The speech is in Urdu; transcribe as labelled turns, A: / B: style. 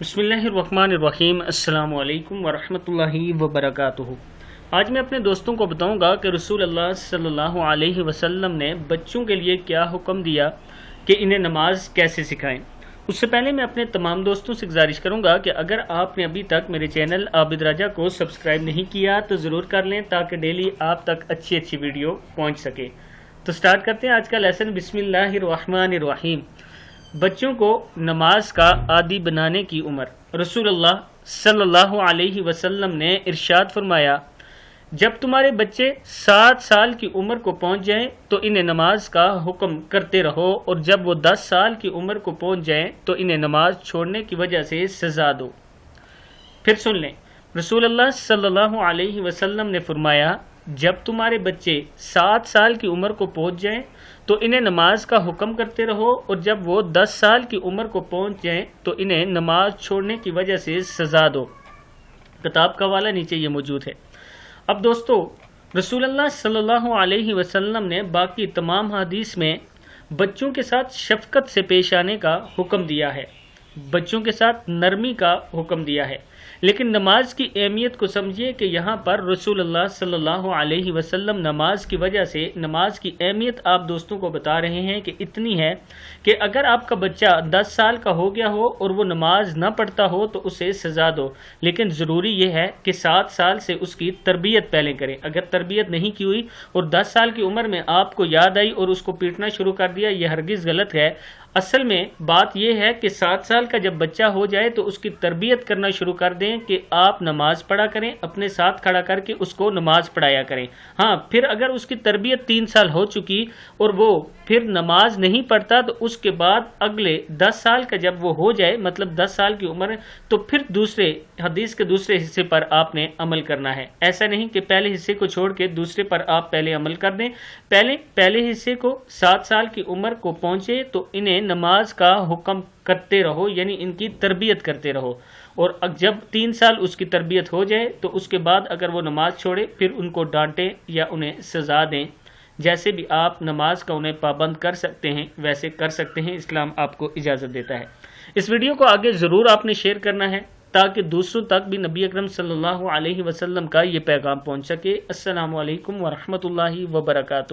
A: بسم اللہ الرحمن الرحیم۔ السلام علیکم ورحمۃ اللہ وبرکاتہ۔ آج میں اپنے دوستوں کو بتاؤں گا کہ رسول اللہ صلی اللہ علیہ وسلم نے بچوں کے لیے کیا حکم دیا کہ انہیں نماز کیسے سکھائیں۔ اس سے پہلے میں اپنے تمام دوستوں سے گزارش کروں گا کہ اگر آپ نے ابھی تک میرے چینل عابد راجہ کو سبسکرائب نہیں کیا تو ضرور کر لیں تاکہ ڈیلی آپ تک اچھی ویڈیو پہنچ سکے۔ تو سٹارٹ کرتے ہیں آج کا لیسن۔ بسم اللہ الرحمن الرحیم۔ بچوں کو نماز کا عادی بنانے کی عمر۔ رسول اللہ صلی اللہ علیہ وسلم نے ارشاد فرمایا، جب تمہارے بچے 7 سال کی عمر کو پہنچ جائیں تو انہیں نماز کا حکم کرتے رہو، اور جب وہ 10 سال کی عمر کو پہنچ جائیں تو انہیں نماز چھوڑنے کی وجہ سے سزا دو۔ پھر سن لیں، رسول اللہ صلی اللہ علیہ وسلم نے فرمایا، جب تمہارے بچے 7 سال کی عمر کو پہنچ جائیں تو انہیں نماز کا حکم کرتے رہو، اور جب وہ 10 سال کی عمر کو پہنچ جائیں تو انہیں نماز چھوڑنے کی وجہ سے سزا دو۔ کتاب کا حوالہ نیچے یہ موجود ہے۔ اب دوستو، رسول اللہ صلی اللہ علیہ وسلم نے باقی تمام حدیث میں بچوں کے ساتھ شفقت سے پیش آنے کا حکم دیا ہے، بچوں کے ساتھ نرمی کا حکم دیا ہے، لیکن نماز کی اہمیت کو سمجھیے کہ یہاں پر رسول اللہ صلی اللہ علیہ وسلم نماز کی وجہ سے نماز کی اہمیت آپ دوستوں کو بتا رہے ہیں کہ اتنی ہے کہ اگر آپ کا بچہ 10 سال کا ہو گیا ہو اور وہ نماز نہ پڑھتا ہو تو اسے سزا دو، لیکن ضروری یہ ہے کہ 7 سال سے اس کی تربیت پہلے کریں۔ اگر تربیت نہیں کی ہوئی اور 10 سال کی عمر میں آپ کو یاد آئی اور اس کو پیٹنا شروع کر دیا، یہ ہرگز غلط ہے۔ اصل میں بات یہ ہے کہ 7 سال کا جب بچہ ہو جائے تو اس کی تربیت کرنا شروع کر دیں کہ آپ نماز پڑھا کریں، اپنے ساتھ کھڑا کر کے اس کو نماز پڑھایا کریں۔ ہاں، پھر اگر اس کی تربیت 3 سال ہو چکی اور وہ پھر نماز نہیں پڑھتا تو اس کے بعد اگلے 10 سال کا جب وہ ہو جائے، مطلب 10 سال کی عمر ہے، تو پھر دوسرے حدیث کے دوسرے حصے پر آپ نے عمل کرنا ہے۔ ایسا نہیں کہ پہلے حصے کو چھوڑ کے دوسرے پر آپ پہلے عمل کر دیں۔ پہلے حصے کو 7 سال کی عمر کو پہنچے تو انہیں نماز کا حکم کرتے رہو، یعنی ان کی تربیت کرتے رہو، اور جب 3 سال اس کی تربیت ہو جائے تو اس کے بعد اگر وہ نماز چھوڑے پھر ان کو ڈانٹیں یا انہیں سزا دیں۔ جیسے بھی آپ نماز کا انہیں پابند کر سکتے ہیں ویسے کر سکتے ہیں، اسلام آپ کو اجازت دیتا ہے۔ اس ویڈیو کو آگے ضرور آپ نے شیئر کرنا ہے تاکہ دوسروں تک بھی نبی اکرم صلی اللہ علیہ وسلم کا یہ پیغام پہنچ سکے۔ السلام علیکم ورحمۃ اللہ وبرکاتہ۔